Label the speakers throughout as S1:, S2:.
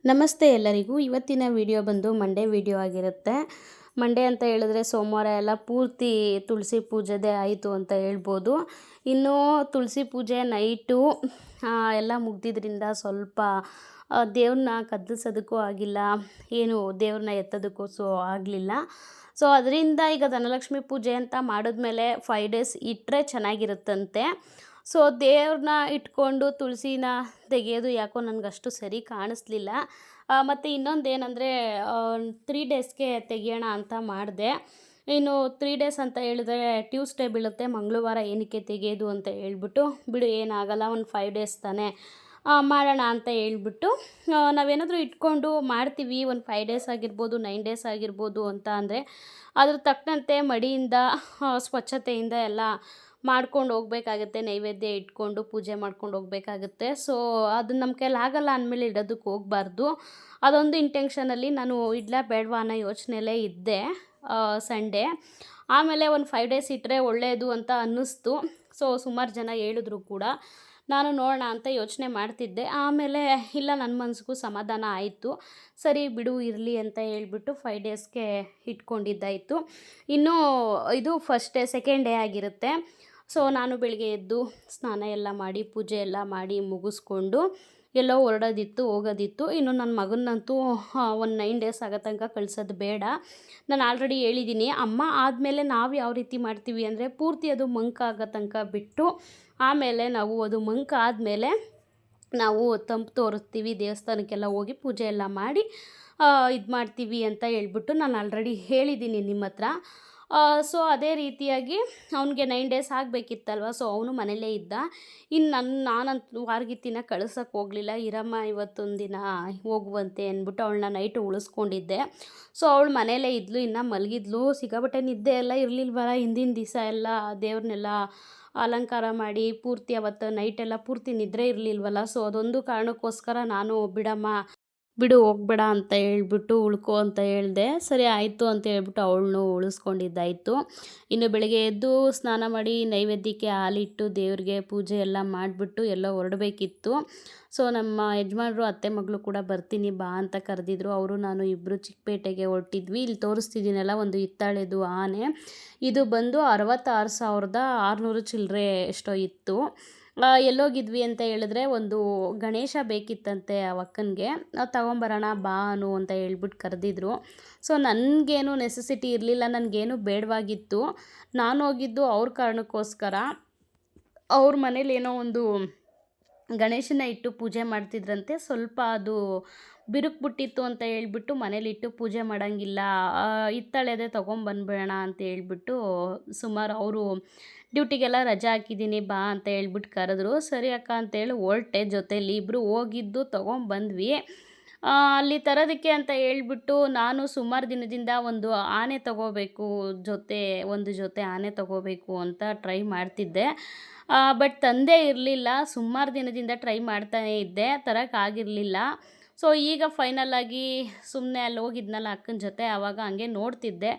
S1: ನಮಸ್ತೆ ಎಲ್ಲರಿಗೂ. ಇವತ್ತಿನ ವಿಡಿಯೋ ಬಂದು ಮಂಡೇ ವಿಡಿಯೋ ಆಗಿರುತ್ತೆ. ಮಂಡೇ ಅಂತ ಹೇಳಿದ್ರೆ ಸೋಮವಾರ ಎಲ್ಲ ಪೂರ್ತಿ ತುಳಸಿ ಪೂಜೆದೇ ಆಯಿತು ಅಂತ ಹೇಳ್ಬೋದು. ಇನ್ನು ತುಳಸಿ ಪೂಜೆ ನೈಟು ಎಲ್ಲ ಮುಗ್ದಿದ್ರಿಂದ ಸ್ವಲ್ಪ ದೇವ್ರನ್ನ ಕದಲಿಸೋದಕ್ಕೂ ಆಗಿಲ್ಲ, ಏನು ದೇವ್ರನ್ನ ಎತ್ತೋದಕ್ಕೂ ಆಗಲಿಲ್ಲ. ಸೊ ಅದರಿಂದ ಈಗ ಧನಲಕ್ಷ್ಮಿ ಪೂಜೆ ಅಂತ ಮಾಡಿದ್ಮೇಲೆ 5 ಡೇಸ್ ಇಟ್ಟರೆ ಚೆನ್ನಾಗಿರುತ್ತಂತೆ. ಸೊ ದೇವ್ರನ್ನ ಇಟ್ಕೊಂಡು ತುಳಸಿನ ತೆಗೆಯೋದು ಯಾಕೋ ನನಗಷ್ಟು ಸರಿ ಕಾಣಿಸ್ಲಿಲ್ಲ. ಮತ್ತು ಇನ್ನೊಂದೇನೆಂದರೆ 3 ಡೇಸ್ಗೆ ತೆಗಿಯೋಣ ಅಂತ ಮಾಡಿದೆ. ಇನ್ನು 3 ಡೇಸ್ ಅಂತ ಹೇಳಿದ್ರೆ ಟ್ಯೂಸ್ಡೇ ಬೀಳುತ್ತೆ, ಮಂಗಳವಾರ ಏನಕ್ಕೆ ತೆಗೆಯೋದು ಅಂತ ಹೇಳ್ಬಿಟ್ಟು, ಬಿಡು ಏನಾಗಲ್ಲ, ಒಂದು 5 ಡೇಸ್ ತಾನೇ ಮಾಡೋಣ ಅಂತ ಹೇಳ್ಬಿಟ್ಟು ನಾವೇನಾದರೂ ಇಟ್ಕೊಂಡು ಮಾಡ್ತೀವಿ, ಒಂದು 5 ಡೇಸ್ ಆಗಿರ್ಬೋದು, 9 ಡೇಸ್ ಆಗಿರ್ಬೋದು ಅಂತ ಅಂದರೆ ಅದ್ರ ತಕ್ಕಂತೆ ಮಡಿಯಿಂದ ಸ್ವಚ್ಛತೆಯಿಂದ ಎಲ್ಲ ಮಾಡ್ಕೊಂಡು ಹೋಗ್ಬೇಕಾಗತ್ತೆ. ನೈವೇದ್ಯ ಇಟ್ಕೊಂಡು ಪೂಜೆ ಮಾಡ್ಕೊಂಡು ಹೋಗ್ಬೇಕಾಗತ್ತೆ. ಸೊ ಅದು ನಮ್ಮ ಕೈಲಿ ಆಗಲ್ಲ ಅಂದಮೇಲೆ ಇಡೋದಕ್ಕೆ ಹೋಗಬಾರ್ದು. ಅದೊಂದು ಇಂಟೆನ್ಷನಲ್ಲಿ ನಾನು ಇಡ್ಲಾ ಬೇಡವಾ ಅನ್ನೋ ಯೋಚನೆಯಲ್ಲೇ ಇದ್ದೆ ಸಂಡೇ. ಆಮೇಲೆ ಒಂದು 5 ಡೇಸ್ ಇಟ್ಟರೆ ಒಳ್ಳೆಯದು ಅಂತ ಅನ್ನಿಸ್ತು. ಸೊ ಸುಮಾರು ಜನ ಹೇಳಿದ್ರು ಕೂಡ. ನಾನು ನೋಡೋಣ ಅಂತ ಯೋಚನೆ ಮಾಡ್ತಿದ್ದೆ. ಆಮೇಲೆ ಇಲ್ಲ, ನನ್ನ ಮನಸ್ಸಿಗೂ ಸಮಾಧಾನ ಆಯಿತು. ಸರಿ ಬಿಡು ಇರಲಿ ಅಂತ ಹೇಳ್ಬಿಟ್ಟು 5 ಡೇಸ್ಗೆ ಇಟ್ಕೊಂಡಿದ್ದಾಯಿತು. ಇನ್ನೂ ಇದು ಫಸ್ಟ್ ಡೇ, ಸೆಕೆಂಡ್ ಡೇ ಆಗಿರುತ್ತೆ. ಸೊ ನಾನು ಬೆಳಿಗ್ಗೆ ಎದ್ದು ಸ್ನಾನ ಎಲ್ಲ ಮಾಡಿ ಪೂಜೆ ಎಲ್ಲ ಮಾಡಿ ಮುಗಿಸ್ಕೊಂಡು ಎಲ್ಲೋ ಹೋಗೋದಿತ್ತು. ಇನ್ನು ನನ್ನ ಮಗನಂತೂ ಒಂದು 9 ಡೇಸ್ ಆಗೋ ತನಕ ಕಳ್ಸೋದು ಬೇಡ. ನಾನು ಆಲ್ರೆಡಿ ಹೇಳಿದ್ದೀನಿ. ಅಮ್ಮ ಆದಮೇಲೆ ನಾವು ಯಾವ ರೀತಿ ಮಾಡ್ತೀವಿ ಅಂದರೆ ಪೂರ್ತಿ ಅದು ಮಂಕಾಗೋ ತನಕ ಬಿಟ್ಟು, ಆಮೇಲೆ ನಾವು ಅದು ಮಂಕ ಆದಮೇಲೆ ನಾವು ತಂಪು ತೋರಿಸ್ತೀವಿ, ದೇವಸ್ಥಾನಕ್ಕೆಲ್ಲ ಹೋಗಿ ಪೂಜೆ ಎಲ್ಲ ಮಾಡಿ ಇದು ಮಾಡ್ತೀವಿ ಅಂತ ಹೇಳ್ಬಿಟ್ಟು ನಾನು ಆಲ್ರೆಡಿ ಹೇಳಿದ್ದೀನಿ ನಿಮ್ಮ ಹತ್ರ. ಸೊ ಅದೇ ರೀತಿಯಾಗಿ ಅವನಿಗೆ 9 ಡೇಸ್ ಆಗಬೇಕಿತ್ತಲ್ವ. ಸೊ ಅವನು ಮನೇಲೇ ಇದ್ದ. ಇನ್ನು ನಾನಂತೂ ವಾರ್ಗಿತ್ತಿನ ಕಳ್ಸೋಕ್ಕೆ ಹೋಗಲಿಲ್ಲ. ಇರಮ್ಮ ಇವತ್ತೊಂದು ದಿನ ಹೋಗುವಂತೆ ಅಂದ್ಬಿಟ್ಟು ಅವಳನ್ನ ನೈಟು ಉಳಿಸ್ಕೊಂಡಿದ್ದೆ. ಸೊ ಅವಳು ಮನೇಲೇ ಇದ್ಲು, ಇನ್ನು ಮಲಗಿದ್ಲು. ಸಿಕ್ಕಾಪಟ್ಟೆ ನಿದ್ದೆ ಎಲ್ಲ ಇರಲಿಲ್ವಲ್ಲ, ಹಿಂದಿನ ದಿವಸ ಎಲ್ಲ ದೇವ್ರನ್ನೆಲ್ಲ ಅಲಂಕಾರ ಮಾಡಿ ಪೂರ್ತಿ ಅವತ್ತು ನೈಟೆಲ್ಲ ಪೂರ್ತಿ ನಿದ್ರೆ ಇರಲಿಲ್ವಲ್ಲ. ಸೊ ಅದೊಂದು ಕಾರಣಕ್ಕೋಸ್ಕರ ನಾನು ಬಿಡು ಹೋಗ್ಬೇಡ ಅಂತ ಹೇಳ್ಬಿಟ್ಟು ಉಳ್ಕೊ ಅಂತ ಹೇಳಿದೆ. ಸರಿ ಆಯಿತು ಅಂತ ಹೇಳ್ಬಿಟ್ಟು ಅವಳನ್ನು ಉಳಿಸ್ಕೊಂಡಿದ್ದಾಯಿತು. ಇನ್ನು ಬೆಳಗ್ಗೆ ಎದ್ದು ಸ್ನಾನ ಮಾಡಿ ನೈವೇದ್ಯಕ್ಕೆ ಹಾಲಿಟ್ಟು ದೇವ್ರಿಗೆ ಪೂಜೆ ಎಲ್ಲ ಮಾಡಿಬಿಟ್ಟು ಎಲ್ಲ ಹೊರಡಬೇಕಿತ್ತು. ಸೊ ನಮ್ಮ ಯಜಮಾನರು ಅತ್ತೆ ಮಗಳು ಕೂಡ ಬರ್ತೀನಿ ಬಾ ಅಂತ ಕರೆದಿದ್ರು. ಅವರು ನಾನು ಇಬ್ಬರು ಚಿಕ್ಕಪೇಟೆಗೆ ಹೊರಟಿದ್ವಿ. ಇಲ್ಲಿ ತೋರಿಸ್ತಿದ್ದೀನಲ್ಲ, ಒಂದು ಹಿತ್ತಾಳೆದು ಆನೆ, ಇದು ಬಂದು 66,600 ಚಿಲ್ಲರೆ ಎಷ್ಟೋ ಇತ್ತು. ಎಲ್ಲೋಗಿದ್ವಿ ಅಂತ ಹೇಳಿದ್ರೆ ಒಂದು ಗಣೇಶ ಬೇಕಿತ್ತಂತೆ ಆ ಅಕ್ಕನಿಗೆ, ತಗೊಂಬರೋಣ ಬಾ ಅನು ಅಂತ ಹೇಳ್ಬಿಟ್ಟು ಕರೆದಿದ್ರು. ಸೊ ನನಗೇನು ನೆಸೆಸಿಟಿ ಇರಲಿಲ್ಲ, ನನಗೇನು ಬೇಡವಾಗಿತ್ತು. ನಾನು ಹೋಗಿದ್ದು ಅವ್ರ ಕಾರಣಕ್ಕೋಸ್ಕರ. ಅವ್ರ ಮನೇಲಿ ಏನೋ ಒಂದು ಗಣೇಶನ ಇಟ್ಟು ಪೂಜೆ ಮಾಡ್ತಿದ್ರಂತೆ. ಸ್ವಲ್ಪ ಅದು ಬಿರುಕ್ಬಿಟ್ಟಿತ್ತು ಅಂತ ಹೇಳ್ಬಿಟ್ಟು ಮನೇಲಿಟ್ಟು ಪೂಜೆ ಮಾಡೋಂಗಿಲ್ಲ, ಹಿತ್ತಾಳೆದೇ ತೊಗೊಂಬಂದ್ಬಿಡೋಣ ಅಂತ ಹೇಳ್ಬಿಟ್ಟು ಸುಮಾರು ಅವರು ಡ್ಯೂಟಿಗೆಲ್ಲ ರಜೆ ಹಾಕಿದ್ದೀನಿ ಬಾ ಅಂತ ಹೇಳ್ಬಿಟ್ಟು ಕರೆದ್ರು. ಸರಿ ಅಕ್ಕ ಅಂತೇಳಿ ಹೊರಟೆ. ಜೊತೆಯಲ್ಲಿ ಇಬ್ಬರು ಹೋಗಿದ್ದು ತೊಗೊಂಬಂದ್ವಿ. ಅಲ್ಲಿ ತರೋದಕ್ಕೆ ಅಂತ ಹೇಳ್ಬಿಟ್ಟು ನಾನು ಸುಮಾರು ದಿನದಿಂದ ಒಂದು ಆನೆ ತೊಗೋಬೇಕು, ಒಂದು ಜೊತೆ ಆನೆ ತೊಗೋಬೇಕು ಅಂತ ಟ್ರೈ ಮಾಡ್ತಿದ್ದೆ. ಬಟ್ ತಂದೇ ಇರಲಿಲ್ಲ. ಸುಮಾರು ದಿನದಿಂದ ಟ್ರೈ ಮಾಡ್ತಾನೇ ಇದ್ದೆ, ತರೋಕ್ಕಾಗಿರಲಿಲ್ಲ. ಸೊ ಈಗ ಫೈನಲಾಗಿ ಸುಮ್ಮನೆ ಅಲ್ಲಿ ಹೋಗಿದ್ನಲ್ಲ ಅಕ್ಕನ ಜೊತೆ, ಆವಾಗ ಹಂಗೆ ನೋಡ್ತಿದ್ದೆ,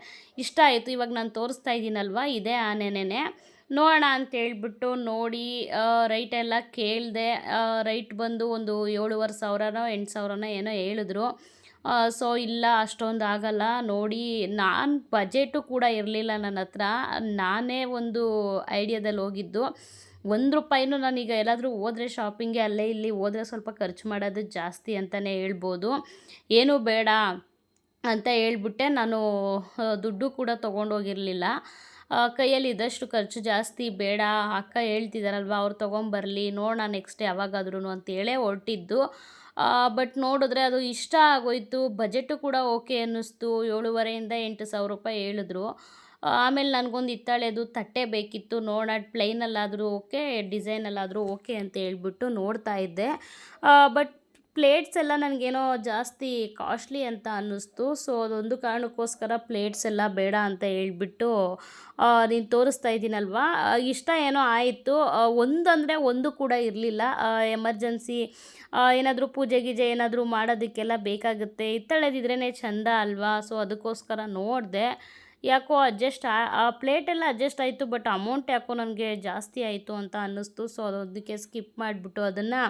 S1: ಇಷ್ಟ ಆಯಿತು. ಇವಾಗ ನಾನು ತೋರಿಸ್ತಾ ಇದ್ದೀನಲ್ವ, ಇದೇ ಆನೆನೇ ನೋಡೋಣ ಅಂತೇಳ್ಬಿಟ್ಟು ನೋಡಿ ರೈಟೆಲ್ಲ ಕೇಳಿದೆ. ರೈಟ್ ಬಂದು ಒಂದು 7,500 8,000 ಏನೋ ಹೇಳಿದ್ರು. ಸೊ ಇಲ್ಲ ಅಷ್ಟೊಂದು ಆಗಲ್ಲ ನೋಡಿ. ನಾನು ಬಜೆಟು ಕೂಡ ಇರಲಿಲ್ಲ ನನ್ನ ಹತ್ರ. ನಾನೇ ಒಂದು ಐಡಿಯಾದಲ್ಲಿ ಹೋಗಿದ್ದು. ₹1 ನಾನೀಗ ಎಲ್ಲಾದರೂ ಹೋದರೆ ಶಾಪಿಂಗ್ಗೆ ಅಲ್ಲೇ ಇಲ್ಲಿ ಹೋದರೆ ಸ್ವಲ್ಪ ಖರ್ಚು ಮಾಡೋದು ಜಾಸ್ತಿ ಅಂತಲೇ ಹೇಳ್ಬೋದು. ಏನೂ ಬೇಡ ಅಂತ ಹೇಳ್ಬಿಟ್ಟೆ ನಾನು ದುಡ್ಡು ಕೂಡ ತೊಗೊಂಡೋಗಿರಲಿಲ್ಲ. ಕೈಯಲ್ಲಿ ಇದ್ದಷ್ಟು ಖರ್ಚು ಜಾಸ್ತಿ ಬೇಡ, ಅಕ್ಕ ಹೇಳ್ತಿದ್ದಾರಲ್ವ ಅವ್ರು ತೊಗೊಂಬರಲಿ, ನೋಡೋಣ ನೆಕ್ಸ್ಟ್ ಯಾವಾಗಾದ್ರೂ ಅಂತೇಳೇ ಹೊರಟಿದ್ದು. ಬಟ್ ನೋಡಿದ್ರೆ ಅದು ಇಷ್ಟ ಆಗೋಯ್ತು. ಬಜೆಟು ಕೂಡ ಓಕೆ ಅನ್ನಿಸ್ತು. 7,500 8,000 ಹೇಳಿದ್ರು. ಆಮೇಲೆ ನನಗೊಂದು ಹಿತ್ತಾಳೆದು ತಟ್ಟೆ ಬೇಕಿತ್ತು. ನೋಡೋಣ ಪ್ಲೈನಲ್ಲಾದರೂ ಓಕೆ, ಡಿಸೈನಲ್ಲಾದರೂ ಓಕೆ ಅಂತ ಹೇಳ್ಬಿಟ್ಟು ನೋಡ್ತಾ ಇದ್ದೆ. ಬಟ್ ಪ್ಲೇಟ್ಸ್ ಎಲ್ಲ ನನಗೇನೋ ಜಾಸ್ತಿ ಕಾಸ್ಟ್ಲಿ ಅಂತ ಅನ್ನಿಸ್ತು. ಸೊ ಅದೊಂದು ಕಾರಣಕ್ಕೋಸ್ಕರ ಪ್ಲೇಟ್ಸ್ ಎಲ್ಲ ಬೇಡ ಅಂತ ಹೇಳ್ಬಿಟ್ಟು ನೀನು ತೋರಿಸ್ತಾ ಇದ್ದೀನಲ್ವ, ಇಷ್ಟ ಏನೋ ಆಯಿತು. ಒಂದಂದರೆ ಒಂದು ಕೂಡ ಇರಲಿಲ್ಲ. ಎಮರ್ಜೆನ್ಸಿ ಏನಾದರೂ ಪೂಜೆ ಗೀಜೆ ಏನಾದರೂ ಮಾಡೋದಕ್ಕೆಲ್ಲ ಬೇಕಾಗುತ್ತೆ, ಹಿತ್ತಾಳೆದಿದ್ರೇ ಚೆಂದ ಅಲ್ವಾ. ಸೊ ಅದಕ್ಕೋಸ್ಕರ ನೋಡಿದೆ. ಯಾಕೋ ಆ ಪ್ಲೇಟೆಲ್ಲ ಅಡ್ಜಸ್ಟ್ ಆಯಿತು, ಬಟ್ ಅಮೌಂಟ್ ಯಾಕೋ ನನಗೆ ಜಾಸ್ತಿ ಆಯಿತು ಅಂತ ಅನ್ನಿಸ್ತು. ಸೊ ಅದಕ್ಕೆ ಸ್ಕಿಪ್ ಮಾಡಿಬಿಟ್ಟು ಅದನ್ನು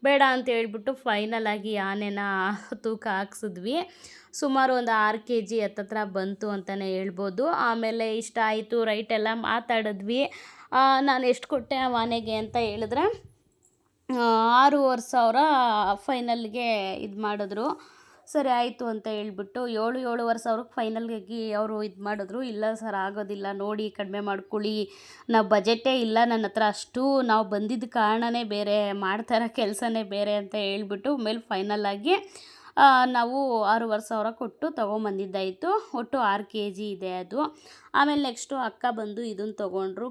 S1: ಬೇಡ ಅಂತ ಹೇಳ್ಬಿಟ್ಟು ಫೈನಲ್ ಆಗಿ ಆನೆನ ತೂಕ ಹಾಕ್ಸಿದ್ವಿ. ಸುಮಾರು ಒಂದು 6 kg ಹತ್ತತ್ರ ಬಂತು ಅಂತಲೇ ಹೇಳ್ಬೋದು. ಆಮೇಲೆ ಇಷ್ಟ ಆಯಿತು, ರೈಟ್ ಎಲ್ಲ ಮಾತಾಡಿದ್ವಿ. ನಾನು ಎಷ್ಟು ಕೊಟ್ಟೆ ಆ ಆನೆಗೆ ಅಂತ ಹೇಳಿದ್ರೆ 6,500 ಫೈನಲ್ಗೆ ಇದು ಮಾಡಿದ್ರು. ಸರಿ ಆಯಿತು ಅಂತ ಹೇಳ್ಬಿಟ್ಟು 7,500 ಫೈನಲ್ಗಾಗಿ ಅವರು ಇದು ಮಾಡಿದ್ರು. ಇಲ್ಲ ಸರ್ ಆಗೋದಿಲ್ಲ, ನೋಡಿ ಕಡಿಮೆ ಮಾಡ್ಕೊಳ್ಳಿ, ನಾವು ಬಜೆಟೇ ಇಲ್ಲ ನನ್ನ ಹತ್ರ ಅಷ್ಟು, ನಾವು ಬಂದಿದ್ದ ಕಾರಣನೇ ಬೇರೆ, ಮಾಡ್ತಾರೋ ಕೆಲಸನೇ ಬೇರೆ ಅಂತ ಹೇಳ್ಬಿಟ್ಟು ಮೇಲೆ ಫೈನಲ್ಲಾಗಿ ನಾವು 6,500 ಕೊಟ್ಟು ತೊಗೊಂಬಂದಿದ್ದಾಯಿತು. ಒಟ್ಟು 6 kg ಇದೆ ಅದು. ಆಮೇಲೆ ನೆಕ್ಸ್ಟು ಅಕ್ಕ ಬಂದು ಇದನ್ನು ತೊಗೊಂಡ್ರು,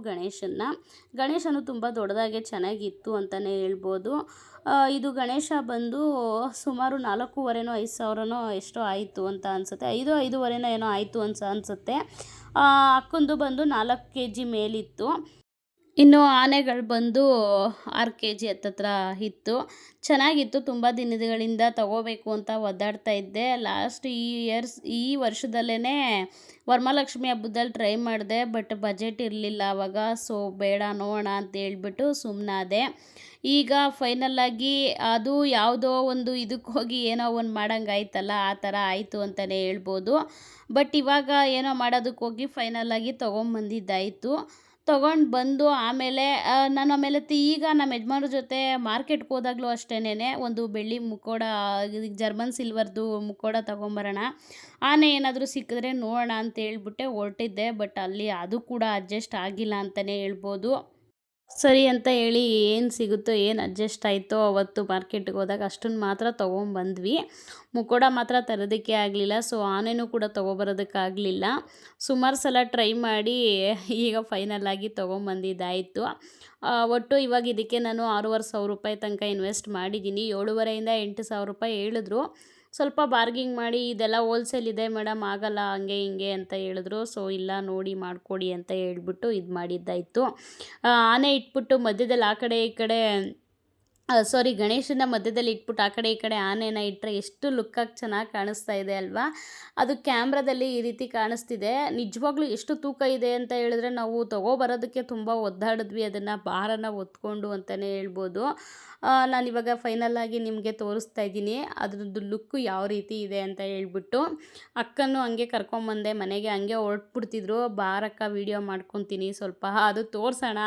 S1: ಗಣೇಶನು ತುಂಬ ದೊಡ್ಡದಾಗೆ ಚೆನ್ನಾಗಿತ್ತು ಅಂತಲೇ ಹೇಳ್ಬೋದು. ಇದು ಗಣೇಶ ಬಂದು ಸುಮಾರು 4,500 5,000 ಎಷ್ಟೋ ಆಯಿತು ಅಂತ ಅನಿಸುತ್ತೆ, 5,500 ಏನೋ ಆಯಿತು ಅನಿಸುತ್ತೆ. ಅಕ್ಕಂದು ಬಂದು 4 kg ಮೇಲಿತ್ತು. ಇನ್ನು ಆನೆಗಳು ಬಂದು 6 kg ಹತ್ತತ್ರ ಇತ್ತು. ಚೆನ್ನಾಗಿತ್ತು, ತುಂಬ ದಿನಗಳಿಂದ ತೊಗೋಬೇಕು ಅಂತ ಒದ್ದಾಡ್ತಾ ಇದ್ದೆ. ಲಾಸ್ಟ್ ಈ ವರ್ಷದಲ್ಲೇ ವರಮಹಾಲಕ್ಷ್ಮಿ ಹಬ್ಬದಲ್ಲಿ ಟ್ರೈ ಮಾಡಿದೆ, ಬಟ್ ಬಜೆಟ್ ಇರಲಿಲ್ಲ ಆವಾಗ. ಸೊ ಬೇಡ ನೋಡೋಣ ಅಂತ ಹೇಳ್ಬಿಟ್ಟು ಸುಮ್ಮನಾದೆ. ಈಗ ಫೈನಲ್ಲಾಗಿ ಅದು ಯಾವುದೋ ಒಂದು ಇದಕ್ಕೆ ಹೋಗಿ ಏನೋ ಒಂದು ಮಾಡೋಂಗಾಯ್ತಲ್ಲ, ಆ ಥರ ಆಯಿತು ಅಂತಲೇ ಹೇಳ್ಬೋದು. ಬಟ್ ಇವಾಗ ಏನೋ ಮಾಡೋದಕ್ಕೆ ಹೋಗಿ ಫೈನಲ್ಲಾಗಿ ತೊಗೊಂಬಂದಿದ್ದಾಯಿತು. ತೊಗೊಂಡು ಬಂದು ಆಮೇಲೆ ಈಗ ನಮ್ಮ ಯಜಮಾನ್ರ ಜೊತೆ ಮಾರ್ಕೆಟ್ಗೆ ಹೋದಾಗಲೂ ಅಷ್ಟೇನೆ ಒಂದು ಬೆಳ್ಳಿ ಮುಕ್ಕೋಡ, ಜರ್ಮನ್ ಸಿಲ್ವರ್ದು ಮುಕ್ಕೋಡ ತೊಗೊಂಬರೋಣ, ಆನೆ ಏನಾದರೂ ಸಿಕ್ಕಿದ್ರೆ ನೋಡೋಣ ಅಂತ ಹೇಳ್ಬಿಟ್ಟೆ ಹೊರಟಿದ್ದೆ. ಬಟ್ ಅಲ್ಲಿ ಅದು ಕೂಡ ಅಡ್ಜಸ್ಟ್ ಆಗಿಲ್ಲ ಅಂತಲೇ ಹೇಳ್ಬೋದು. ಸರಿ ಅಂತ ಹೇಳಿ ಏನು ಸಿಗುತ್ತೋ ಏನು ಅಡ್ಜಸ್ಟ್ ಆಯಿತೋ ಅವತ್ತು ಮಾರ್ಕೆಟ್ಗೆ ಹೋದಾಗ ಅಷ್ಟನ್ನು ಮಾತ್ರ ತೊಗೊಂಬಂದ್ವಿ. ಮುಕ್ಕೋಡ ಮಾತ್ರ ತರೋದಕ್ಕೆ ಆಗಲಿಲ್ಲ. ಸೊ ಆನೆನೂ ಕೂಡ ತೊಗೊಬರೋದಕ್ಕಾಗಲಿಲ್ಲ. ಸುಮಾರು ಸಲ ಟ್ರೈ ಮಾಡಿ ಈಗ ಫೈನಲ್ಲಾಗಿ ತೊಗೊಂಬಂದಿದ್ದಾಯಿತು. ಒಟ್ಟು ಇವಾಗ ಇದಕ್ಕೆ ನಾನು 6,500 ತನಕ ಇನ್ವೆಸ್ಟ್ ಮಾಡಿದ್ದೀನಿ. 7,500 8,000 ಹೇಳಿದ್ರು. ಸ್ವಲ್ಪ ಬಾರ್ಗಿಂಗ್ ಮಾಡಿ ಇದೆಲ್ಲ ಹೋಲ್ಸೇಲ್ ಇದೆ ಮೇಡಮ್, ಆಗಲ್ಲ ಹಂಗೆ ಹಿಂಗೆ ಅಂತ ಹೇಳಿದ್ರು. ಸೊ ಇಲ್ಲ ನೋಡಿ ಮಾಡಿಕೊಡಿ ಅಂತ ಹೇಳ್ಬಿಟ್ಟು ಇದು ಮಾಡಿದ್ದಾಯಿತು. ಆನೆ ಇಟ್ಬಿಟ್ಟು ಮಧ್ಯದಲ್ಲಿ ಆ ಕಡೆ ಈ ಕಡೆ ಗಣೇಶನ ಮಧ್ಯದಲ್ಲಿ ಇಟ್ಬಿಟ್ಟು ಆ ಕಡೆ ಈ ಕಡೆ ಆನೆನ ಇಟ್ಟರೆ ಎಷ್ಟು ಲುಕ್ಕಾಗಿ ಚೆನ್ನಾಗಿ ಕಾಣಿಸ್ತಾ ಇದೆ ಅಲ್ವಾ. ಅದು ಕ್ಯಾಮ್ರಾದಲ್ಲಿ ಈ ರೀತಿ ಕಾಣಿಸ್ತಿದೆ. ನಿಜವಾಗ್ಲೂ ಎಷ್ಟು ತೂಕ ಇದೆ ಅಂತ ಹೇಳಿದ್ರೆ ನಾವು ತೊಗೊಬರೋದಕ್ಕೆ ತುಂಬ ಒದ್ದಾಡಿದ್ವಿ, ಅದನ್ನು ಭಾರನ ಹೊತ್ಕೊಂಡು ಅಂತಲೇ ಹೇಳ್ಬೋದು. ನಾನಿವಾಗ ಫೈನಲ್ಲಾಗಿ ನಿಮಗೆ ತೋರಿಸ್ತಾ ಇದ್ದೀನಿ ಅದ್ರದ್ದು ಲುಕ್ಕು ಯಾವ ರೀತಿ ಇದೆ ಅಂತ ಹೇಳ್ಬಿಟ್ಟು. ಅಕ್ಕನೂ ಹಂಗೆ ಕರ್ಕೊಂಬಂದೆ ಮನೆಗೆ, ಹಂಗೆ ಹೊರಟ್ಬಿಡ್ತಿದ್ರು, ಬಾರಕ್ಕ ವೀಡಿಯೋ ಮಾಡ್ಕೊತೀನಿ ಸ್ವಲ್ಪ, ಅದು ತೋರಿಸೋಣ,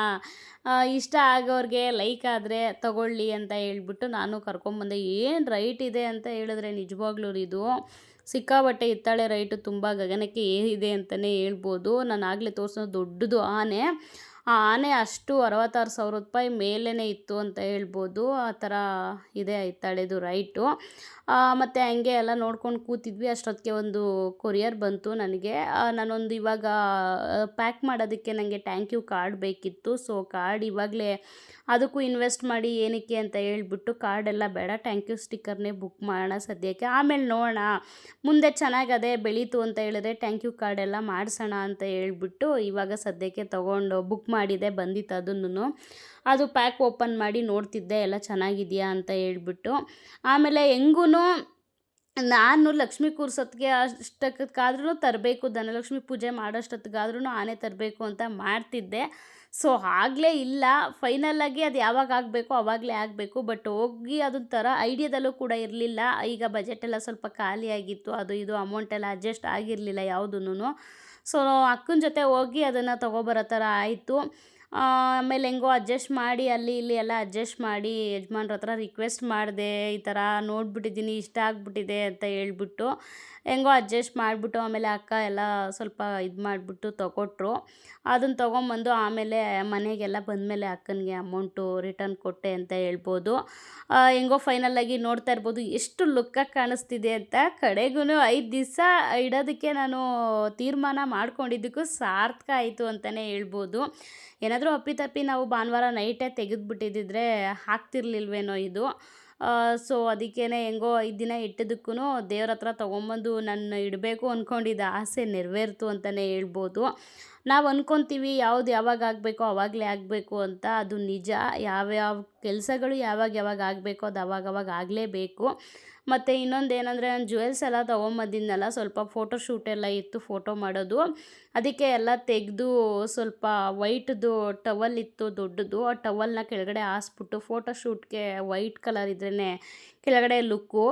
S1: ಇಷ್ಟ ಆಗೋರಿಗೆ ಲೈಕ್ ಆದರೆ ತಗೊಳ್ಳಿ ಅಂತ ಹೇಳ್ಬಿಟ್ಟು ನಾನು ಕರ್ಕೊಂಬಂದೆ. ಏನು ರೈಟ್ ಇದೆ ಅಂತ ಹೇಳಿದ್ರೆ ನಿಜವಾಗ್ಲೂ ಇದು ಸಿಕ್ಕಾಬಟ್ಟೆ ಇತ್ತಾಳೆ ರೈಟು ತುಂಬ ಗಗನಕ್ಕೆ ಏರಿದೆ ಅಂತಲೇ ಹೇಳ್ಬೋದು. ನಾನು ಆಗಲೇ ತೋರಿಸೋ ದೊಡ್ಡದು ಆನೆ, ಆ ಆನೆ ಅಷ್ಟು 66,000 ಮೇಲೇ ಇತ್ತು ಅಂತ ಹೇಳ್ಬೋದು. ಆ ಥರ ಇದೆ ಇತ್ತಾಳೆದು ರೈಟು. ಮತ್ತು ಹಂಗೆ ಎಲ್ಲ ನೋಡ್ಕೊಂಡು ಕೂತಿದ್ವಿ. ಅಷ್ಟೊತ್ತಿಗೆ ಒಂದು ಕೊರಿಯರ್ ಬಂತು ನನಗೆ. ನಾನೊಂದು ಇವಾಗ ಪ್ಯಾಕ್ ಮಾಡೋದಕ್ಕೆ ನನಗೆ ಥ್ಯಾಂಕ್ ಯು ಕಾರ್ಡ್ ಬೇಕಿತ್ತು. ಸೊ ಕಾರ್ಡ್ ಇವಾಗಲೇ ಅದಕ್ಕೂ ಇನ್ವೆಸ್ಟ್ ಮಾಡಿ ಏನಕ್ಕೆ ಅಂತ ಹೇಳ್ಬಿಟ್ಟು ಕಾರ್ಡೆಲ್ಲ ಬೇಡ, ಥ್ಯಾಂಕ್ ಯು ಸ್ಟಿಕ್ಕರ್ನೇ ಬುಕ್ ಮಾಡೋಣ ಸದ್ಯಕ್ಕೆ, ಆಮೇಲೆ ನೋಡೋಣ ಮುಂದೆ ಚೆನ್ನಾಗದೆ ಬೆಳೀತು ಅಂತ ಹೇಳಿದ್ರೆ ಥ್ಯಾಂಕ್ ಯು ಕಾರ್ಡೆಲ್ಲ ಮಾಡಿಸೋಣ ಅಂತ ಹೇಳ್ಬಿಟ್ಟು ಇವಾಗ ಸದ್ಯಕ್ಕೆ ತೊಗೊಂಡು ಬುಕ್ ಮಾಡಿದೆ. ಬಂದಿತ್ತು ಅದನ್ನು, ಅದು ಪ್ಯಾಕ್ ಓಪನ್ ಮಾಡಿ ನೋಡ್ತಿದ್ದೆ ಎಲ್ಲ ಚೆನ್ನಾಗಿದೆಯಾ ಅಂತ ಹೇಳ್ಬಿಟ್ಟು. ಆಮೇಲೆ ಹೆಂಗೂ ನಾನು ಲಕ್ಷ್ಮೀ ಕೂರ್ಸೋತ್ತಿಗೆ ಅಷ್ಟಕ್ಕಾದ್ರೂ ತರಬೇಕು, ಧನಲಕ್ಷ್ಮಿ ಪೂಜೆ ಮಾಡೋಷ್ಟೊತ್ತಿಗಾದ್ರೂ ಆನೆ ತರಬೇಕು ಅಂತ ಮಾಡ್ತಿದ್ದೆ. ಸೊ ಆಗಲೇ ಇಲ್ಲ, ಫೈನಲ್ಲಾಗಿ ಅದು ಯಾವಾಗ ಆಗಬೇಕೋ ಆವಾಗಲೇ ಆಗಬೇಕು. ಬಟ್ ಹೋಗಿ ಅದೊಂದು ಥರ ಐಡಿಯಾದಲ್ಲೂ ಕೂಡ ಇರಲಿಲ್ಲ. ಈಗ ಬಜೆಟೆಲ್ಲ ಸ್ವಲ್ಪ ಖಾಲಿಯಾಗಿತ್ತು, ಅದು ಇದು ಅಮೌಂಟೆಲ್ಲ ಅಡ್ಜಸ್ಟ್ ಆಗಿರಲಿಲ್ಲ ಯಾವುದೂ. ಸೊ ಅಕ್ಕನ ಜೊತೆ ಹೋಗಿ ಅದನ್ನು ತೊಗೊಬರೋ ಥರ ಆಯಿತು. ಆಮೇಲೆ ಹೆಂಗೋ ಅಡ್ಜಸ್ಟ್ ಮಾಡಿ ಅಲ್ಲಿ ಇಲ್ಲಿ ಎಲ್ಲ ಅಡ್ಜಸ್ಟ್ ಮಾಡಿ ಯಜಮಾನ್ರ ಹತ್ರ ರಿಕ್ವೆಸ್ಟ್ ಮಾಡಿದೆ, ಈ ಥರ ನೋಡಿಬಿಟ್ಟಿದ್ದೀನಿ, ಇಷ್ಟ ಆಗಿಬಿಟ್ಟಿದೆ ಅಂತ ಹೇಳ್ಬಿಟ್ಟು. ಹೆಂಗೋ ಅಡ್ಜಸ್ಟ್ ಮಾಡಿಬಿಟ್ಟು ಆಮೇಲೆ ಅಕ್ಕ ಎಲ್ಲ ಸ್ವಲ್ಪ ಇದು ಮಾಡಿಬಿಟ್ಟು ತೊಗೊಟ್ರು. ಅದನ್ನು ತೊಗೊಂಬಂದು ಆಮೇಲೆ ಮನೆಗೆಲ್ಲ ಬಂದಮೇಲೆ ಅಕ್ಕನಿಗೆ ಅಮೌಂಟು ರಿಟರ್ನ್ ಕೊಟ್ಟೆ ಅಂತ ಹೇಳ್ಬೋದು. ಹೆಂಗೋ ಫೈನಲ್ಲಾಗಿ ನೋಡ್ತಾ ಇರ್ಬೋದು ಎಷ್ಟು ಲುಕ್ಕಾಗಿ ಕಾಣಿಸ್ತಿದೆ ಅಂತ. ಕಡೆಗೂ 5 ದಿವಸ ಇಡೋದಕ್ಕೆ ನಾನು ತೀರ್ಮಾನ ಮಾಡ್ಕೊಂಡಿದ್ದಕ್ಕೂ ಸಾರ್ಥಕ ಆಯಿತು ಅಂತಲೇ ಹೇಳ್ಬೋದು. ಏನಾದರೂ ಅಪ್ಪಿತಪ್ಪಿ ನಾವು ಭಾನುವಾರ ನೈಟೇ ತೆಗೆದುಬಿಟ್ಟಿದ್ದಿದ್ರೆ ಆಗ್ತಿರ್ಲಿಲ್ವೇನೋ ಇದು. ಸೊ ಅದಕ್ಕೇ ಹೆಂಗೋ 5 ದಿನ ಇಟ್ಟಿದ್ದಕ್ಕೂ ದೇವ್ರ ಹತ್ರ ತೊಗೊಂಬಂದು ನಾನು ಇಡಬೇಕು ಅಂದ್ಕೊಂಡಿದ್ದ ಆಸೆ ನೆರವೇರ್ತು ಅಂತಲೇ ಹೇಳ್ಬೋದು. ನಾವು ಅಂದ್ಕೊತೀವಿ ಯಾವ್ದು ಯಾವಾಗ ಆಗಬೇಕೋ ಆವಾಗಲೇ ಆಗಬೇಕು ಅಂತ, ಅದು ನಿಜ. ಯಾವ್ಯಾವ ಕೆಲಸಗಳು ಯಾವಾಗ ಯಾವಾಗ ಆಗಬೇಕೋ ಅದು ಅವಾಗವಾಗ ಆಗಲೇಬೇಕು. ಮತ್ತು ಇನ್ನೊಂದು ಏನಂದರೆ, ನಾನು ಜ್ಯುವೆಲ್ಸ್ ಎಲ್ಲ ತೊಗೊಂಬಂದಿದ್ನಲ್ಲ, ಸ್ವಲ್ಪ ಫೋಟೋ ಶೂಟ್ ಎಲ್ಲ ಇತ್ತು, ಫೋಟೋ ಮಾಡೋದು. ಅದಕ್ಕೆ ಎಲ್ಲ ತೆಗೆದು ಸ್ವಲ್ಪ ವೈಟ್ದು ಟವಲ್ ಇತ್ತು ದೊಡ್ಡದು, ಆ ಟವಲ್ನ ಕೆಳಗಡೆ ಹಾಸ್ಬಿಟ್ಟು, ಫೋಟೋ ಶೂಟ್ಗೆ ವೈಟ್ ಕಲರ್ ಇದ್ರೇ ಕೆಳಗಡೆ ಲುಕ್ಕು.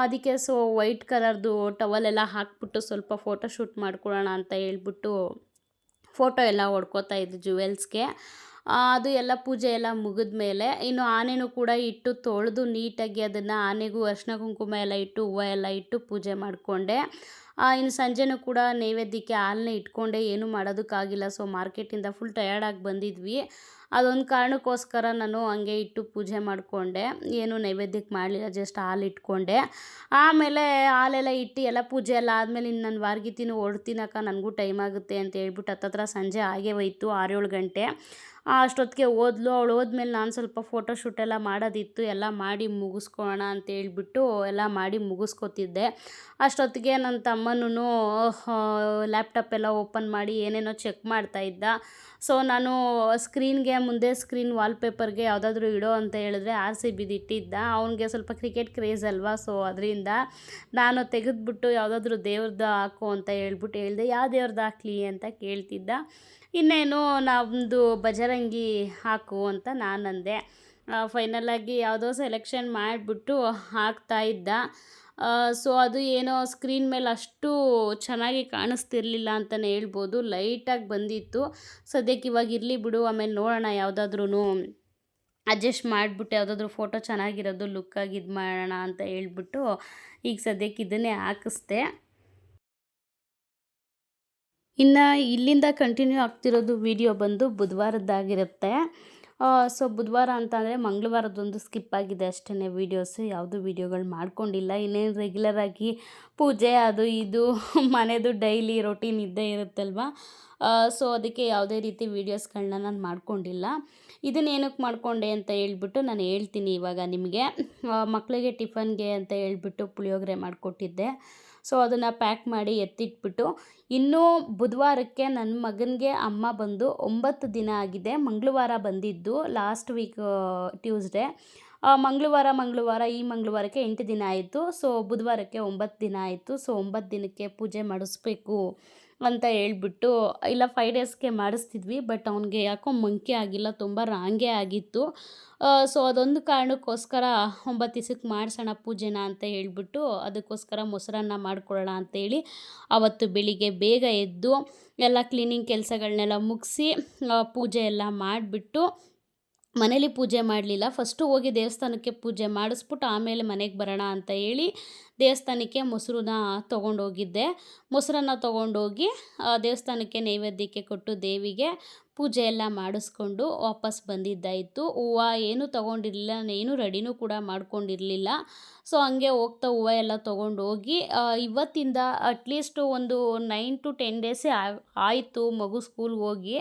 S1: ಅದಕ್ಕೆ ವೈಟ್ ಕಲರ್ದು ಟವಲೆಲ್ಲ ಹಾಕ್ಬಿಟ್ಟು ಸ್ವಲ್ಪ ಫೋಟೋ ಶೂಟ್ ಮಾಡ್ಕೊಳ್ಳೋಣ ಅಂತ ಹೇಳ್ಬಿಟ್ಟು ಫೋಟೋ ಎಲ್ಲ ಹೊಡ್ಕೋತಾ ಇದ್ದು ಜ್ಯುವೆಲ್ಸ್ಗೆ. ಅದು ಎಲ್ಲ ಪೂಜೆ ಎಲ್ಲ ಮುಗಿದ ಮೇಲೆ ಇನ್ನು ಆನೆನೂ ಕೂಡ ಇಟ್ಟು ತೊಳೆದು ನೀಟಾಗಿ ಅದನ್ನು ಆನೆಗೂ ಅರಿಶಿನ ಕುಂಕುಮ ಎಲ್ಲ ಇಟ್ಟು ಹೂವು ಎಲ್ಲ ಇಟ್ಟು ಪೂಜೆ ಮಾಡಿಕೊಂಡೆ. ಇನ್ನು ಸಂಜೆನೂ ಕೂಡ ನೈವೇದ್ಯಕ್ಕೆ ಹಾಲನ್ನ ಇಟ್ಕೊಂಡೆ, ಏನೂ ಮಾಡೋದಕ್ಕಾಗಿಲ್ಲ. ಮಾರ್ಕೆಟಿಂದ ಫುಲ್ ಟಯರ್ಡಾಗಿ ಬಂದಿದ್ವಿ. ಅದೊಂದು ಕಾರಣಕ್ಕೋಸ್ಕರ ನಾನು ಹಂಗೆ ಇಟ್ಟು ಪೂಜೆ ಮಾಡಿಕೊಂಡೆ, ಏನು ನೈವೇದ್ಯಕ್ಕೆ ಮಾಡಲಿಲ್ಲ, ಜಸ್ಟ್ ಹಾಲು ಇಟ್ಕೊಂಡೆ. ಆಮೇಲೆ ಹಾಲೆಲ್ಲ ಇಟ್ಟು ಎಲ್ಲ ಪೂಜೆ ಎಲ್ಲ ಆದಮೇಲೆ ಇನ್ನು ನಾನು ವಾರ್ಗಿತಿನೂ ಹೊರಡ್ತೀನಕ್ಕ, ನನಗೂ ಟೈಮ್ ಆಗುತ್ತೆ ಅಂತ ಹೇಳ್ಬಿಟ್ಟು ಹತ್ತತ್ರ ಸಂಜೆ ಆಗೇ ಹೋಯ್ತು, 6-7 ಗಂಟೆ. ಅಷ್ಟೊತ್ತಿಗೆ ಹೋದ್ಲು. ಅವಳು ಹೋದ್ಮೇಲೆ ನಾನು ಸ್ವಲ್ಪ ಫೋಟೋ ಶೂಟ್ ಎಲ್ಲ ಮಾಡೋದಿತ್ತು, ಎಲ್ಲ ಮಾಡಿ ಮುಗಿಸ್ಕೊಳ್ಳೋಣ ಅಂತ ಹೇಳ್ಬಿಟ್ಟು ಎಲ್ಲ ಮಾಡಿ ಮುಗಿಸ್ಕೊತಿದ್ದೆ. ಅಷ್ಟೊತ್ತಿಗೆ ನನ್ನ ತಮ್ಮನೂ ಲ್ಯಾಪ್ಟಾಪ್ ಎಲ್ಲ ಓಪನ್ ಮಾಡಿ ಏನೇನೋ ಚೆಕ್ ಮಾಡ್ತಾಯಿದ್ದ. ನಾನು ಸ್ಕ್ರೀನ್ಗೆ ಮುಂದೆ ಸ್ಕ್ರೀನ್ ವಾಲ್ಪೇಪರ್ಗೆ ಯಾವುದಾದ್ರೂ ಇಡೋ ಅಂತ ಹೇಳಿದ್ರೆ RCBದು ಇಟ್ಟಿದ್ದ. ಅವನಿಗೆ ಸ್ವಲ್ಪ ಕ್ರಿಕೆಟ್ ಕ್ರೇಜ್ ಅಲ್ವಾ, ಅದರಿಂದ ನಾನು ತೆಗೆದುಬಿಟ್ಟು ಯಾವುದಾದ್ರೂ ದೇವ್ರದ್ದು ಹಾಕು ಅಂತ ಹೇಳ್ಬಿಟ್ಟು ಹೇಳಿದೆ. ಯಾವ ದೇವ್ರದ್ದು ಹಾಕ್ಲಿ ಅಂತ ಕೇಳ್ತಿದ್ದ. ಇನ್ನೇನು ನಮ್ಮದು ಬಜರಂಗಿ ಹಾಕು ಅಂತ ನಾನಂದೆ. ಫೈನಲಾಗಿ ಯಾವುದೋ ಸೆಲೆಕ್ಷನ್ ಮಾಡಿಬಿಟ್ಟು ಹಾಕ್ತಾಯಿದ್ದ. ಅದು ಏನೋ ಸ್ಕ್ರೀನ್ ಮೇಲೆ ಅಷ್ಟು ಚೆನ್ನಾಗಿ ಕಾಣಿಸ್ತಿರ್ಲಿಲ್ಲ ಅಂತಲೇ ಹೇಳ್ಬೋದು, ಲೈಟಾಗಿ ಬಂದಿತ್ತು. ಸದ್ಯಕ್ಕೆ ಇವಾಗ ಇರಲಿ ಬಿಡು, ಆಮೇಲೆ ನೋಡೋಣ, ಯಾವುದಾದ್ರೂ ಅಡ್ಜಸ್ಟ್ ಮಾಡಿಬಿಟ್ಟು ಯಾವುದಾದ್ರೂ ಫೋಟೋ ಚೆನ್ನಾಗಿರೋದು ಲುಕ್ಕಾಗಿ ಇದು ಮಾಡೋಣ ಅಂತ ಹೇಳ್ಬಿಟ್ಟು ಈಗ ಸದ್ಯಕ್ಕೆ ಇದನ್ನೇ ಹಾಕಿಸ್ದೆ. ಇನ್ನು ಇಲ್ಲಿಂದ ಕಂಟಿನ್ಯೂ ಆಗ್ತಿರೋದು ವಿಡಿಯೋ ಬಂದು ಬುಧವಾರದ್ದಾಗಿರುತ್ತೆ. ಬುಧವಾರ ಅಂತ ಅಂದರೆ ಮಂಗಳವಾರದೊಂದು ಸ್ಕಿಪ್ ಆಗಿದೆ ಅಷ್ಟೇ. ವೀಡಿಯೋಸು ಯಾವುದು ವೀಡಿಯೋಗಳು ಮಾಡ್ಕೊಂಡಿಲ್ಲ. ಇನ್ನೇನು ರೆಗ್ಯುಲರಾಗಿ ಪೂಜೆ ಅದು ಇದು ಮನೆದು ಡೈಲಿ ರೊಟೀನ್ ಇದ್ದೇ ಇರುತ್ತಲ್ವ. ಅದಕ್ಕೆ ಯಾವುದೇ ರೀತಿ ವೀಡಿಯೋಸ್ಗಳನ್ನ ನಾನು ಮಾಡ್ಕೊಂಡಿಲ್ಲ. ಇದನ್ನೇನಕ್ಕೆ ಮಾಡಿಕೊಂಡೆ ಅಂತ ಹೇಳ್ಬಿಟ್ಟು ನಾನು ಹೇಳ್ತೀನಿ ಇವಾಗ ನಿಮಗೆ. ಮಕ್ಕಳಿಗೆ ಟಿಫನ್ಗೆ ಅಂತ ಹೇಳ್ಬಿಟ್ಟು ಪುಳಿಯೋಗರೆ ಮಾಡಿಕೊಟ್ಟಿದ್ದೆ. ಅದನ್ನು ಪ್ಯಾಕ್ ಮಾಡಿ ಎತ್ತಿಟ್ಬಿಟ್ಟು, ಇನ್ನೂ ಬುಧವಾರಕ್ಕೆ ನನ್ನ ಮಗನಿಗೆ ಅಮ್ಮ ಬಂದು 9 ದಿನ ಆಗಿದೆ. ಮಂಗಳವಾರ ಬಂದಿದ್ದು, ಲಾಸ್ಟ್ ವೀಕ್ ಟ್ಯೂಸ್ಡೇ. ಮಂಗಳವಾರ ಈ ಮಂಗಳವಾರಕ್ಕೆ 8 ದಿನ ಆಯಿತು. ಬುಧವಾರಕ್ಕೆ 9 ದಿನ ಆಯಿತು. 9 ದಿನಕ್ಕೆ ಪೂಜೆ ಮಾಡಿಸ್ಬೇಕು ಅಂತ ಹೇಳ್ಬಿಟ್ಟು, ಇಲ್ಲ 5 ಡೇಸ್ಗೆ ಮಾಡಿಸ್ತಿದ್ವಿ, ಬಟ್ ಅವನಿಗೆ ಯಾಕೋ ಮಂಕಿ ಆಗಿಲ್ಲ, ತುಂಬ ರಾಂಗೇ ಆಗಿತ್ತು. ಅದೊಂದು ಕಾರಣಕ್ಕೋಸ್ಕರ 9 ದಿವಸಕ್ಕೆ ಮಾಡಿಸೋಣ ಪೂಜೆನ ಅಂತ ಹೇಳ್ಬಿಟ್ಟು, ಅದಕ್ಕೋಸ್ಕರ ಮೊಸರನ್ನ ಮಾಡ್ಕೊಳ್ಳೋಣ ಅಂತೇಳಿ ಅವತ್ತು ಬೆಳಿಗ್ಗೆ ಬೇಗ ಎದ್ದು ಎಲ್ಲ ಕ್ಲೀನಿಂಗ್ ಕೆಲಸಗಳನ್ನೆಲ್ಲ ಮುಗಿಸಿ ಪೂಜೆ ಎಲ್ಲ ಮಾಡಿಬಿಟ್ಟು, ಮನೇಲಿ ಪೂಜೆ ಮಾಡಲಿಲ್ಲ, ಫಸ್ಟು ಹೋಗಿ ದೇವಸ್ಥಾನಕ್ಕೆ ಪೂಜೆ ಮಾಡಿಸ್ಬಿಟ್ಟು ಆಮೇಲೆ ಮನೆಗೆ ಬರೋಣ ಅಂತ ಹೇಳಿ ದೇವಸ್ಥಾನಕ್ಕೆ ತೊಗೊಂಡೋಗಿದ್ದೆ. ಮೊಸರನ್ನ ತೊಗೊಂಡೋಗಿ ದೇವಸ್ಥಾನಕ್ಕೆ ನೈವೇದ್ಯಕ್ಕೆ ಕೊಟ್ಟು ದೇವಿಗೆ ಪೂಜೆ ಎಲ್ಲ ಮಾಡಿಸ್ಕೊಂಡು ವಾಪಸ್ ಬಂದಿದ್ದಾಯಿತು. ಹೂವು ಏನೂ ತೊಗೊಂಡಿರಲಿಲ್ಲ, ಏನು ರೆಡಿನೂ ಕೂಡ ಮಾಡ್ಕೊಂಡಿರಲಿಲ್ಲ. ಹಂಗೆ ಹೋಗ್ತಾ ಹೂವು ಎಲ್ಲ ತೊಗೊಂಡೋಗಿ ಇವತ್ತಿಂದ ಅಟ್ಲೀಸ್ಟು ಒಂದು 9 to 10 ಡೇಸೇ ಆಯಿತು ಮಗು ಸ್ಕೂಲ್ಗೆ ಹೋಗಿ.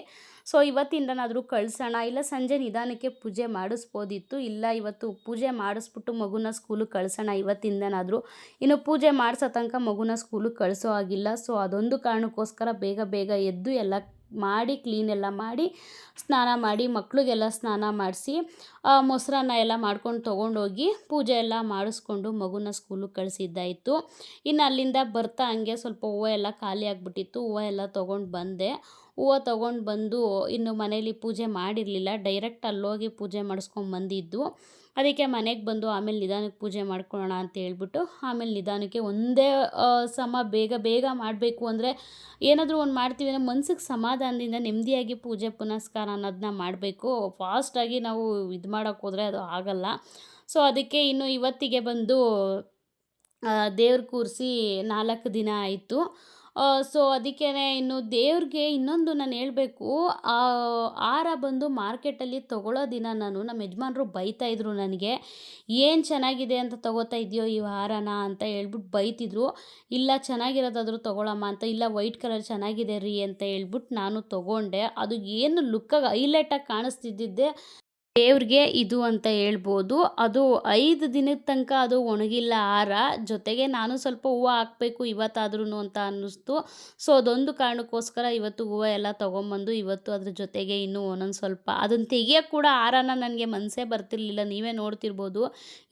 S1: ಇವತ್ತಿಂದನಾದರೂ ಕಳಿಸೋಣ, ಇಲ್ಲ ಸಂಜೆ ನಿಧಾನಕ್ಕೆ ಪೂಜೆ ಮಾಡಿಸ್ಬೋದಿತ್ತು, ಇಲ್ಲ ಇವತ್ತು ಪೂಜೆ ಮಾಡಿಸ್ಬಿಟ್ಟು ಮಗುನ ಸ್ಕೂಲಿಗೆ ಕಳಿಸೋಣ ಇವತ್ತಿಂದನಾದರೂ. ಇನ್ನು ಪೂಜೆ ಮಾಡಿಸೋ ತನಕ ಮಗುನ ಸ್ಕೂಲಿಗೆ ಕಳಿಸೋ ಆಗಿಲ್ಲ. ಅದೊಂದು ಕಾರಣಕ್ಕೋಸ್ಕರ ಬೇಗ ಎದ್ದು ಎಲ್ಲ ಮಾಡಿ ಕ್ಲೀನೆಲ್ಲ ಮಾಡಿ ಸ್ನಾನ ಮಾಡಿ ಮಕ್ಕಳಿಗೆಲ್ಲ ಸ್ನಾನ ಮಾಡಿಸಿ ಮೊಸರನ್ನ ಎಲ್ಲ ಮಾಡ್ಕೊಂಡು ತೊಗೊಂಡೋಗಿ ಪೂಜೆ ಎಲ್ಲ ಮಾಡಿಸ್ಕೊಂಡು ಮಗುನ ಸ್ಕೂಲಿಗೆ ಕಳಿಸಿದ್ದಾಯಿತು. ಇನ್ನು ಅಲ್ಲಿಂದ ಬರ್ತಾ ಹಂಗೆ ಸ್ವಲ್ಪ ಹೂವು ಎಲ್ಲ ಖಾಲಿ ಆಗಿಬಿಟ್ಟಿತ್ತು, ಹೂವು ಎಲ್ಲ ತೊಗೊಂಡು ಬಂದೆ. ಹೂವು ತೊಗೊಂಡು ಬಂದು ಇನ್ನು ಮನೇಲಿ ಪೂಜೆ ಮಾಡಿರಲಿಲ್ಲ, ಡೈರೆಕ್ಟ್ ಅಲ್ಲೋಗಿ ಪೂಜೆ ಮಾಡಿಸ್ಕೊಂಬಂದಿದ್ದು. ಅದಕ್ಕೆ ಮನೆಗೆ ಬಂದು ಆಮೇಲೆ ನಿಧಾನಕ್ಕೆ ಪೂಜೆ ಮಾಡ್ಕೊಳ್ಳೋಣ ಅಂತ ಹೇಳ್ಬಿಟ್ಟು ಆಮೇಲೆ ನಿಧಾನಕ್ಕೆ ಒಂದೇ ಸಮ ಬೇಗ ಮಾಡಬೇಕು ಅಂದರೆ ಏನಾದರೂ ಒಂದು ಮಾಡ್ತೀವಿ ಅಂದರೆ ಮನ್ಸಿಗೆ ಸಮಾಧಾನದಿಂದ ನೆಮ್ಮದಿಯಾಗಿ ಪೂಜೆ ಪುನಸ್ಕಾರ ಅನ್ನೋದನ್ನ ಮಾಡಬೇಕು. ಫಾಸ್ಟಾಗಿ ನಾವು ಇದು ಮಾಡೋಕ್ಕೆ ಹೋದರೆ ಅದು ಆಗಲ್ಲ. ಅದಕ್ಕೆ ಇನ್ನು ಇವತ್ತಿಗೆ ಬಂದು ದೇವ್ರ ಕೂರಿಸಿ 4 ದಿನ ಆಯಿತು. ಅದಕ್ಕೇ ಇನ್ನು ದೇವ್ರಿಗೆ ಇನ್ನೊಂದು ನಾನು ಹೇಳಬೇಕು, ಹಾರ ಬಂದು ಮಾರ್ಕೆಟಲ್ಲಿ ತೊಗೊಳ್ಳೋ ದಿನ ನಮ್ಮ ಯಜಮಾನ್ರು ಬೈತಾಯಿದ್ರು ನನಗೆ, ಏನು ಚೆನ್ನಾಗಿದೆ ಅಂತ ತೊಗೋತಾ ಇದೆಯೋ ಈ ಹಾರನ ಅಂತ ಹೇಳ್ಬಿಟ್ಟು ಬೈತಿದ್ರು. ಇಲ್ಲ ಚೆನ್ನಾಗಿರೋದಾದರೂ ತೊಗೊಳಮ್ಮ ಅಂತ, ಇಲ್ಲ ವೈಟ್ ಕಲರ್ ಚೆನ್ನಾಗಿದೆ ರೀ ಅಂತ ಹೇಳ್ಬಿಟ್ಟು ನಾನು ತೊಗೊಂಡೆ. ಅದು ಏನು ಲುಕ್ಕಾಗಿ ಹೈಲೈಟಾಗಿ ಕಾಣಿಸ್ತಿದ್ದಿದ್ದೆ ದೇವ್ರಿಗೆ ಇದು ಅಂತ ಹೇಳ್ಬೋದು. ಅದು 5 ದಿನದ ತನಕ ಅದು ಒಣಗಿಲ್ಲ ಹಾರ. ಜೊತೆಗೆ ನಾನು ಸ್ವಲ್ಪ ಹೂವು ಹಾಕಬೇಕು ಇವತ್ತಾದ್ರೂ ಅಂತ ಅನ್ನಿಸ್ತು. ಸೊ ಅದೊಂದು ಕಾರಣಕ್ಕೋಸ್ಕರ ಇವತ್ತು ಹೂವು ಎಲ್ಲ ತೊಗೊಂಬಂದು ಇವತ್ತು ಅದ್ರ ಜೊತೆಗೆ ಇನ್ನೂ ಒಂದೊಂದು ಸ್ವಲ್ಪ ಅದನ್ನು ತೆಗಿಯೋಕ್ಕೆ ಕೂಡ ಹಾರನ ನನಗೆ ಮನಸ್ಸೇ ಬರ್ತಿರ್ಲಿಲ್ಲ. ನೀವೇ ನೋಡ್ತಿರ್ಬೋದು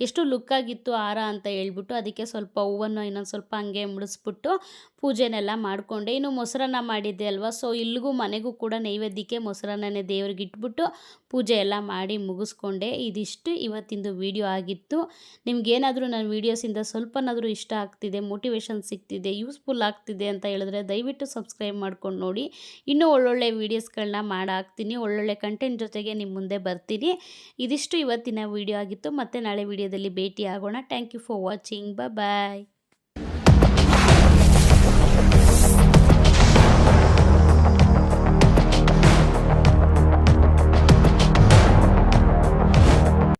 S1: ಎಷ್ಟು ಲುಕ್ಕಾಗಿತ್ತು ಹಾರ ಅಂತ ಹೇಳ್ಬಿಟ್ಟು. ಅದಕ್ಕೆ ಸ್ವಲ್ಪ ಹೂವನ್ನು ಇನ್ನೊಂದು ಸ್ವಲ್ಪ ಹಂಗೆ ಮುಡಿಸ್ಬಿಟ್ಟು ಪೂಜೆನೆಲ್ಲ ಮಾಡಿಕೊಂಡೆ. ಇನ್ನು ಮೊಸರನ್ನ ಮಾಡಿದ್ದೆ ಅಲ್ವಾ, ಸೊ ಇಲ್ಲಿಗೂ ಮನೆಗೂ ಕೂಡ ನೈವೇದ್ಯಕ್ಕೆ ಮೊಸರನ್ನನೇ ದೇವ್ರಿಗೆ ಇಟ್ಬಿಟ್ಟು ಪೂಜೆ ಎಲ್ಲ ಮಾಡಿ ಮುಗಿಸ್ಕೊಂಡೆ. ಇದಿಷ್ಟು ಇವತ್ತಿಂದು ವಿಡಿಯೋ ಆಗಿತ್ತು. ನಿಮ್ಗೇನಾದರೂ ನನ್ನ ವೀಡಿಯೋಸಿಂದ ಸ್ವಲ್ಪನಾದರೂ ಇಷ್ಟ ಆಗ್ತಿದೆ, ಮೋಟಿವೇಶನ್ ಸಿಗ್ತಿದೆ, ಯೂಸ್ಫುಲ್ ಆಗ್ತಿದೆ ಅಂತ ಹೇಳಿದ್ರೆ ದಯವಿಟ್ಟು ಸಬ್ಸ್ಕ್ರೈಬ್ ಮಾಡ್ಕೊಂಡು ನೋಡಿ. ಇನ್ನೂ ಒಳ್ಳೊಳ್ಳೆ ವೀಡಿಯೋಸ್ಗಳನ್ನ ಮಾಡಾಕ್ತೀನಿ, ಒಳ್ಳೊಳ್ಳೆ ಕಂಟೆಂಟ್ ಜೊತೆಗೆ ನಿಮ್ಮ ಮುಂದೆ ಬರ್ತೀನಿ. ಇದಿಷ್ಟು ಇವತ್ತಿನ ವಿಡಿಯೋ ಆಗಿತ್ತು. ಮತ್ತೆ ನಾಳೆ ವಿಡಿಯೋದಲ್ಲಿ ಭೇಟಿ ಆಗೋಣ. Thank you for watching. Bye.